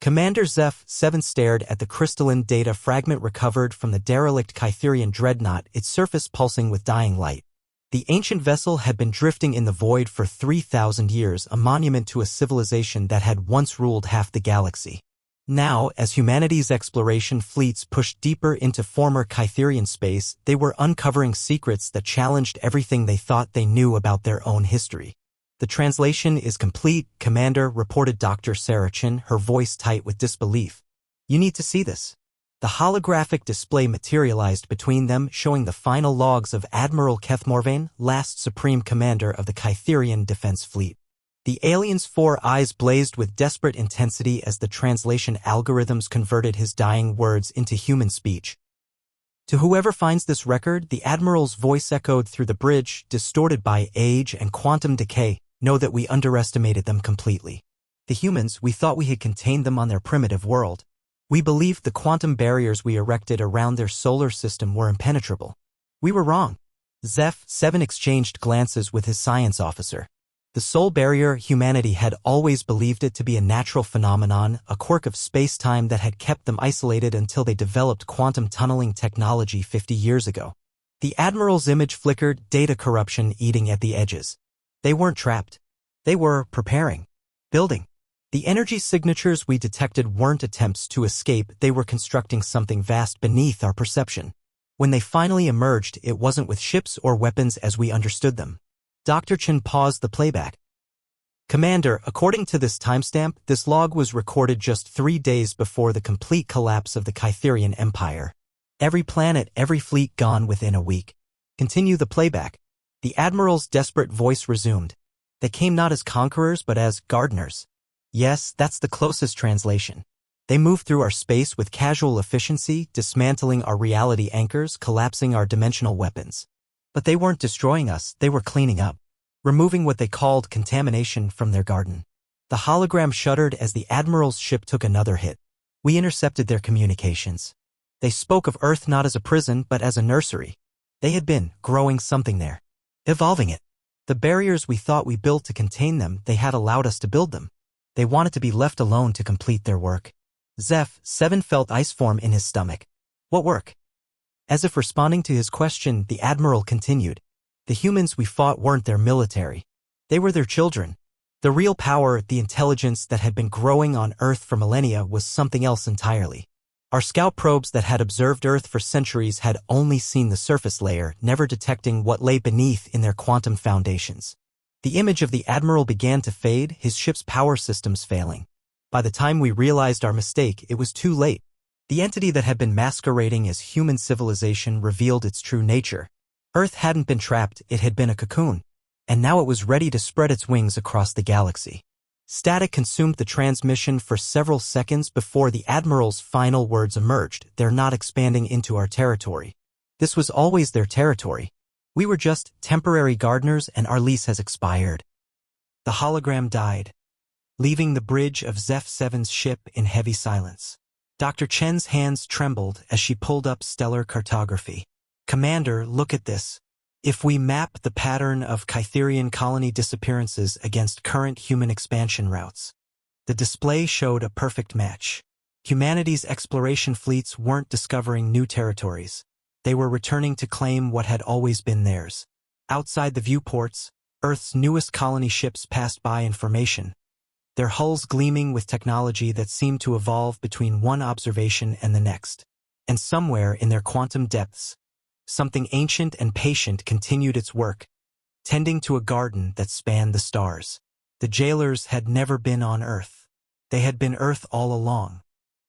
Commander Zeph-7 stared at the crystalline data fragment recovered from the derelict Kytherian dreadnought, its surface pulsing with dying light. The ancient vessel had been drifting in the void for 3,000 years, a monument to a civilization that had once ruled half the galaxy. Now, as humanity's exploration fleets pushed deeper into former Kytherian space, they were uncovering secrets that challenged everything they thought they knew about their own history. "The translation is complete, Commander," reported Dr. Sarachin, her voice tight with disbelief. "You need to see this." The holographic display materialized between them, showing the final logs of Admiral Kethmorvain, last Supreme Commander of the Kytherian Defense Fleet. The alien's 4 eyes blazed with desperate intensity as the translation algorithms converted his dying words into human speech. "To whoever finds this record," the Admiral's voice echoed through the bridge, distorted by age and quantum decay, "know that we underestimated them completely. The humans, we thought we had contained them on their primitive world. We believed the quantum barriers we erected around their solar system were impenetrable. We were wrong." Zeph-7 exchanged glances with his science officer. The soul barrier, humanity had always believed it to be a natural phenomenon, a quirk of space-time that had kept them isolated until they developed quantum tunneling technology 50 years ago. The Admiral's image flickered, data corruption eating at the edges. They weren't trapped. They were preparing. Building. The energy signatures we detected weren't attempts to escape, they were constructing something vast beneath our perception. When they finally emerged, it wasn't with ships or weapons as we understood them. Dr. Chen paused the playback. "Commander, according to this timestamp, this log was recorded just 3 days before the complete collapse of the Kytherian Empire. Every planet, every fleet gone within a week. Continue the playback." The Admiral's desperate voice resumed. "They came not as conquerors but as gardeners. Yes, that's the closest translation. They moved through our space with casual efficiency, dismantling our reality anchors, collapsing our dimensional weapons. But they weren't destroying us, they were cleaning up, removing what they called contamination from their garden." The hologram shuddered as the Admiral's ship took another hit. "We intercepted their communications. They spoke of Earth not as a prison but as a nursery. They had been growing something there. Evolving it. The barriers we thought we built to contain them, they had allowed us to build them. They wanted to be left alone to complete their work." Zeph-7 felt ice form in his stomach. "What work?" As if responding to his question, the Admiral continued. "The humans we fought weren't their military. They were their children. The real power, the intelligence that had been growing on Earth for millennia, was something else entirely. Our scout probes that had observed Earth for centuries had only seen the surface layer, never detecting what lay beneath in their quantum foundations." The image of the Admiral began to fade, his ship's power systems failing. By the time we realized our mistake, it was too late. The entity that had been masquerading as human civilization revealed its true nature. Earth hadn't been trapped, it had been a cocoon. And now it was ready to spread its wings across the galaxy. Static consumed the transmission for several seconds before the Admiral's final words emerged. "They're not expanding into our territory. This was always their territory. We were just temporary gardeners and our lease has expired." The hologram died, leaving the bridge of Zeph-7's ship in heavy silence. Dr. Chen's hands trembled as she pulled up stellar cartography. "Commander, look at this. If we map the pattern of Kytherian colony disappearances against current human expansion routes." The display showed a perfect match. Humanity's exploration fleets weren't discovering new territories. They were returning to claim what had always been theirs. Outside the viewports, Earth's newest colony ships passed by in formation, their hulls gleaming with technology that seemed to evolve between one observation and the next. And somewhere in their quantum depths, something ancient and patient continued its work, tending to a garden that spanned the stars. The jailers had never been on Earth. They had been Earth all along.